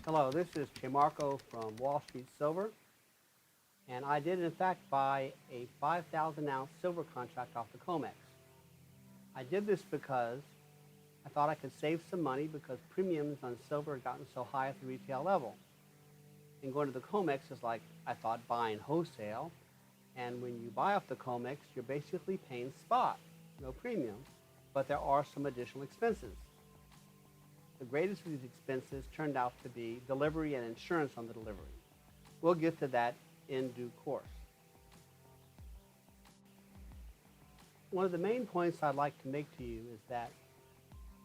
Hello, this is Cestmarco from wallstreetsilver, and I did in fact buy a 5,000 ounce silver contract off the Comex. I did this because I thought I could save some money because premiums on silver had gotten so high at the retail level. And going to the Comex is like, I thought, buying wholesale, and when you buy off the Comex, you're basically paying spot, no premium, but there are some additional expenses. The greatest of these expenses turned out to be delivery and insurance on the delivery. We'll get to that in due course. One of the main points I'd like to make to you is that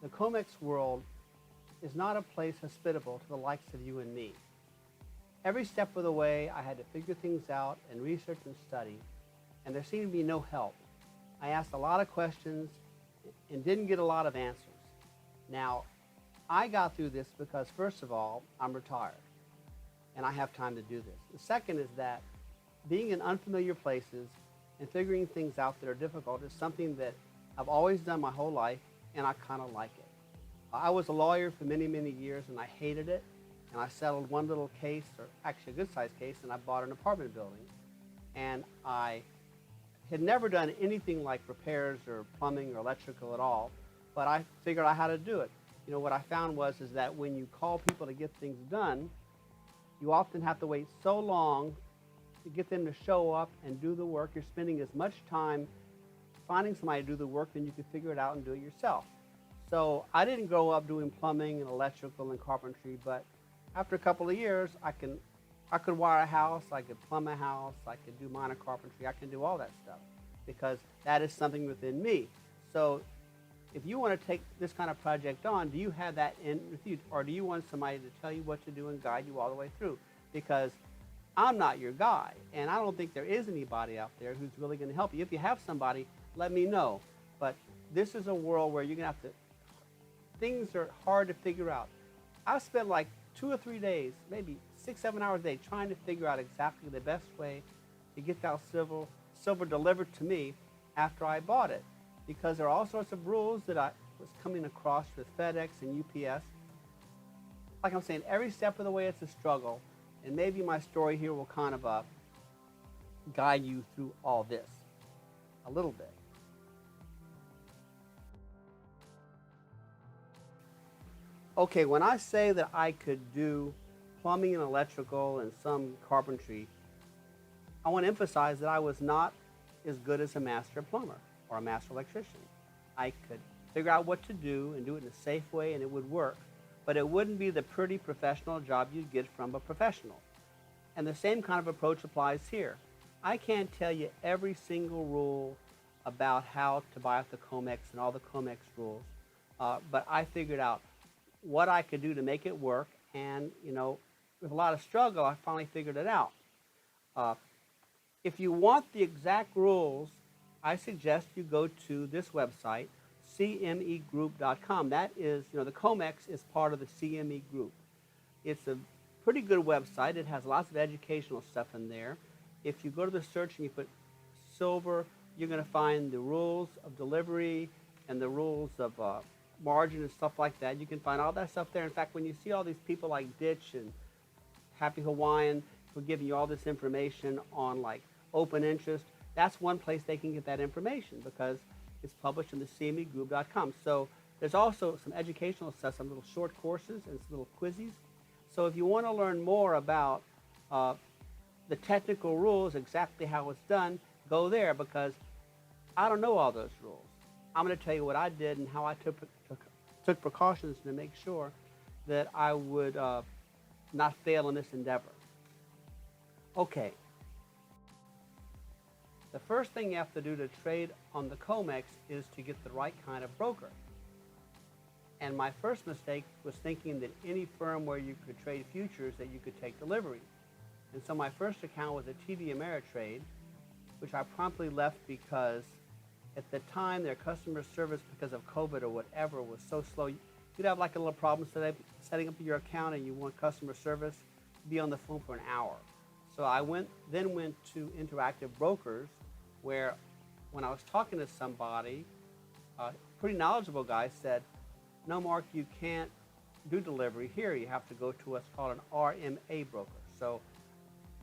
the Comex world is not a place hospitable to the likes of you and me. Every step of the way, I had to figure things out and research and study, and there seemed to be no help. I asked a lot of questions and didn't get a lot of answers. Now, I got through this because, first of all, I'm retired and I have time to do this. The second is that being in unfamiliar places and figuring things out that are difficult is something that I've always done my whole life, and I kind of like it. I was a lawyer for many, many years, and I hated it. And I settled one little case, or actually a good-sized case, and I bought an apartment building. And I had never done anything like repairs or plumbing or electrical at all, but I figured out how to do it. You know, what I found is that when you call people to get things done, you often have to wait so long to get them to show up and do the work. You're spending as much time finding somebody to do the work than you can figure it out and do it yourself. So I didn't grow up doing plumbing and electrical and carpentry, but after a couple of years, I could wire a house, I could plumb a house, I could do minor carpentry, I can do all that stuff because that is something within me. So if you want to take this kind of project on, do you have that in with you, or do you want somebody to tell you what to do and guide you all the way through? Because I'm not your guy, and I don't think there is anybody out there who's really going to help you. If you have somebody, let me know. But this is a world where you're going to have to, things are hard to figure out. I spent like 2 or 3 days, maybe 6, 7 hours a day, trying to figure out exactly the best way to get that silver delivered to me after I bought it. Because there are all sorts of rules that I was coming across with FedEx and UPS. Like I'm saying, every step of the way it's a struggle, and maybe my story here will kind of guide you through all this a little bit. Okay, when I say that I could do plumbing and electrical and some carpentry, I want to emphasize that I was not as good as a master plumber or a master electrician. I could figure out what to do and do it in a safe way, and it would work, but it wouldn't be the pretty professional job you'd get from a professional. And the same kind of approach applies here. I can't tell you every single rule about how to buy off the Comex and all the Comex rules, but I figured out what I could do to make it work, and with a lot of struggle, I finally figured it out. If you want the exact rules, I suggest you go to this website, cmegroup.com. That is, the Comex is part of the CME group. It's a pretty good website. It has lots of educational stuff in there. If you go to the search and you put silver, you're going to find the rules of delivery and the rules of margin and stuff like that. You can find all that stuff there. In fact, when you see all these people like Ditch and Happy Hawaiian who are giving you all this information on like open interest, that's one place they can get that information because it's published in the cmegroup.com. So there's also some educational stuff, some little short courses and some little quizzes. So if you want to learn more about the technical rules, exactly how it's done, go there because I don't know all those rules. I'm going to tell you what I did and how I took precautions to make sure that I would not fail in this endeavor. Okay. The first thing you have to do to trade on the Comex is to get the right kind of broker. And my first mistake was thinking that any firm where you could trade futures that you could take delivery. And so my first account was a TD Ameritrade, which I promptly left because at the time their customer service, because of COVID or whatever, was so slow. You'd have like a little problem setting up your account and you want customer service, be on the phone for an hour. So I then went to Interactive Brokers, where when I was talking to somebody, a pretty knowledgeable guy said, "No, Mark, you can't do delivery here. You have to go to what's called an RMA broker. So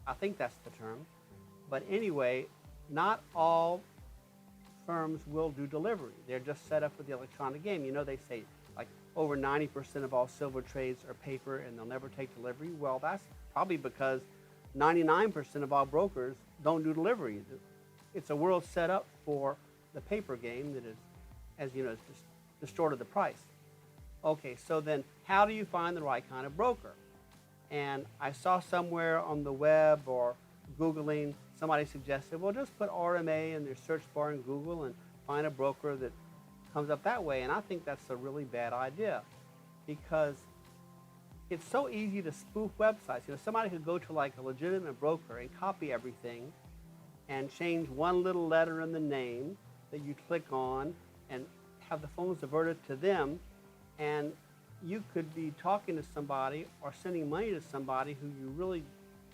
I think that's the term. But anyway, not all firms will do delivery. They're just set up for the electronic game. You know, they say like over 90% of all silver trades are paper and they'll never take delivery. Well, that's probably because 99% of all brokers don't do delivery. It's a world set up for the paper game that is, as you know, has just distorted the price. Okay, so then how do you find the right kind of broker? And I saw somewhere on the web or Googling, somebody suggested, well, just put RMA in their search bar in Google and find a broker that comes up that way. And I think that's a really bad idea because it's so easy to spoof websites. You know, somebody could go to like a legitimate broker and copy everything and change one little letter in the name that you click on and have the phones diverted to them, and you could be talking to somebody or sending money to somebody who you really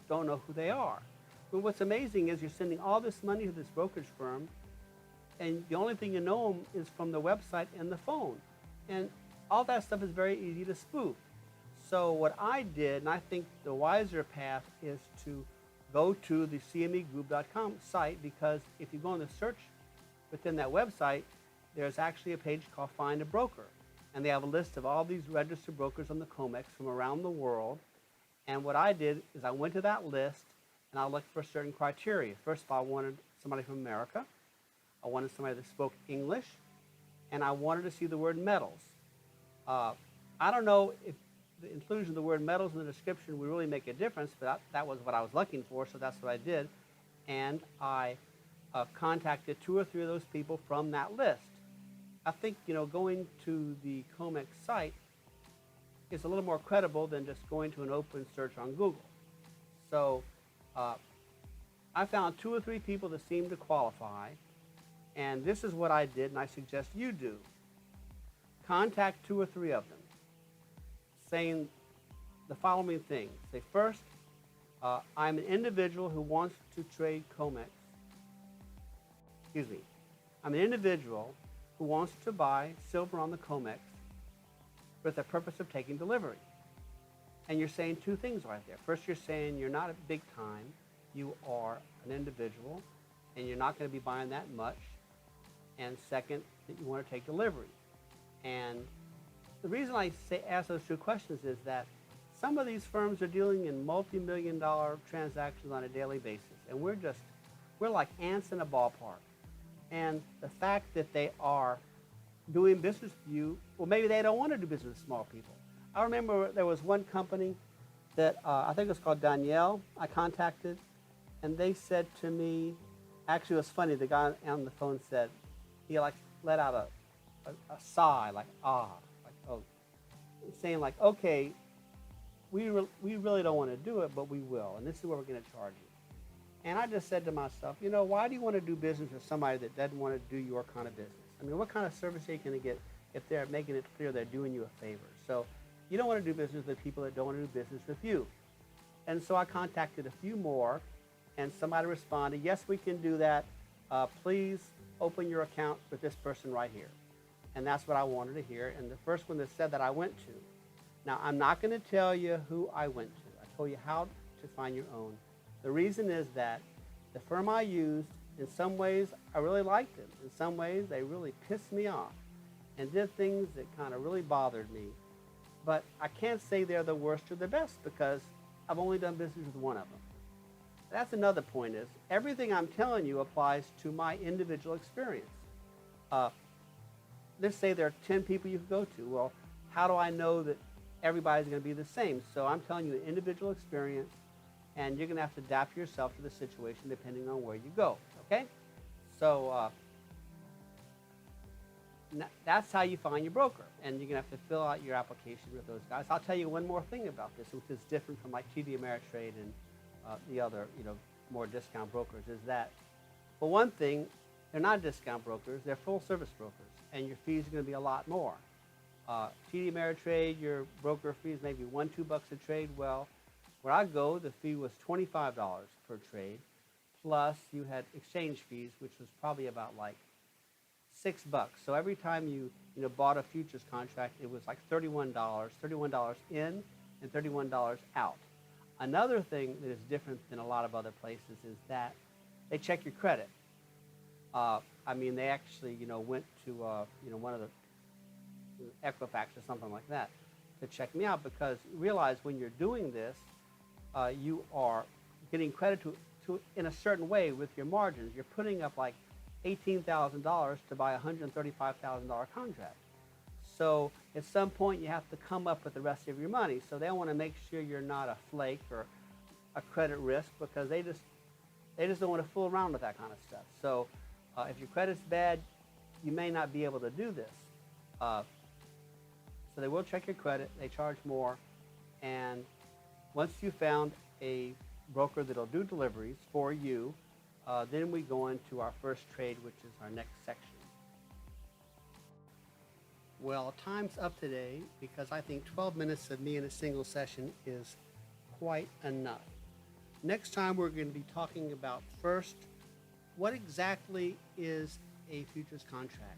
don't know who they are. But what's amazing is you're sending all this money to this brokerage firm, and the only thing you know them is from the website and the phone. And all that stuff is very easy to spoof. So what I did, and I think the wiser path, is to go to the cmegroup.com site, because if you go in the search within that website, there's actually a page called Find a Broker. And they have a list of all these registered brokers on the Comex from around the world. And what I did is I went to that list and I looked for certain criteria. First of all, I wanted somebody from America. I wanted somebody that spoke English. And I wanted to see the word metals. I don't know if the inclusion of the word metals in the description would really make a difference, but that was what I was looking for, so that's what I did. And I contacted 2 or 3 of those people from that list. I think, you know, going to the Comex site is a little more credible than just going to an open search on Google. So I found 2 or 3 people that seemed to qualify, and this is what I did, and I suggest you do. Contact 2 or 3 of them, saying the following things. Say, first, I'm an individual who wants to trade Comex. I'm an individual who wants to buy silver on the Comex with the purpose of taking delivery. And you're saying 2 things right there. First, you're saying you're not a big time. You are an individual, and you're not going to be buying that much. And second, that you want to take delivery. And the reason I ask those 2 questions is that some of these firms are dealing in multi-million-dollar transactions on a daily basis, and we're like ants in a ballpark. And the fact that they are doing business with you, well, maybe they don't want to do business with small people. I remember there was one company that I think it was called Danielle I contacted, and they said to me, actually it was funny, the guy on the phone said, he like let out a sigh, like ah, like oh, saying like, okay, we really don't want to do it, but we will, and this is what we're going to charge you. And I just said to myself, you know, why do you want to do business with somebody that doesn't want to do your kind of business? I mean, what kind of service are you going to get if they're making it clear they're doing you a favor? So you don't want to do business with people that don't want to do business with you. And so I contacted a few more, and somebody responded, yes, we can do that. Please open your account with this person right here. And that's what I wanted to hear. And the first one that said that I went to. Now, I'm not going to tell you who I went to. I told you how to find your own. The reason is that the firm I used, in some ways, I really liked them. In some ways, they really pissed me off and did things that kind of really bothered me. But I can't say they're the worst or the best because I've only done business with one of them. That's another point is everything I'm telling you applies to my individual experience. Let's say there are 10 people you can go to. Well, how do I know that everybody's going to be the same? So I'm telling you an individual experience, and you're going to have to adapt yourself to the situation depending on where you go, okay? So that's how you find your broker, and you're going to have to fill out your application with those guys. I'll tell you one more thing about this, which is different from like TD Ameritrade and the other, more discount brokers, is that, for one thing, they're not discount brokers, they're full service brokers, and your fees are going to be a lot more. TD Ameritrade, your broker fees maybe $1-2 a trade. Well, where I go, the fee was $25 per trade, plus you had exchange fees, which was probably about like $6. So every time you bought a futures contract, it was like $31 in and $31 out. Another thing that is different than a lot of other places is that they check your credit. They actually, went to, one of the Equifax or something like that to check me out, because realize when you're doing this, you are getting credit to in a certain way with your margins. You're putting up like $18,000 to buy a $135,000 contract. So at some point you have to come up with the rest of your money. So they want to make sure you're not a flake or a credit risk, because they just don't want to fool around with that kind of stuff. So if your credit's bad, you may not be able to do this. So they will check your credit. They charge more. And once you found a broker that'll do deliveries for you, then we go into our first trade, which is our next section. Well, time's up today, because I think 12 minutes of me in a single session is quite enough. Next time we're going to be talking about, first, what exactly is a futures contract?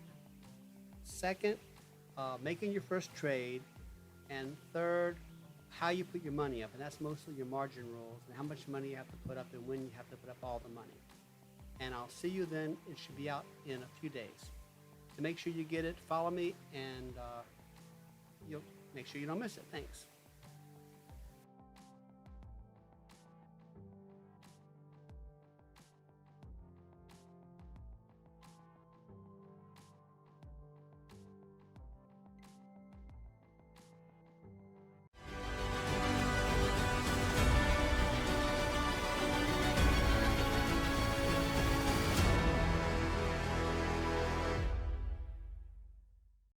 Second, making your first trade. And third, how you put your money up. And that's mostly your margin rules and how much money you have to put up and when you have to put up all the money. And I'll see you then. It should be out in a few days. To make sure you get it, follow me, and you'll make sure you don't miss it. Thanks.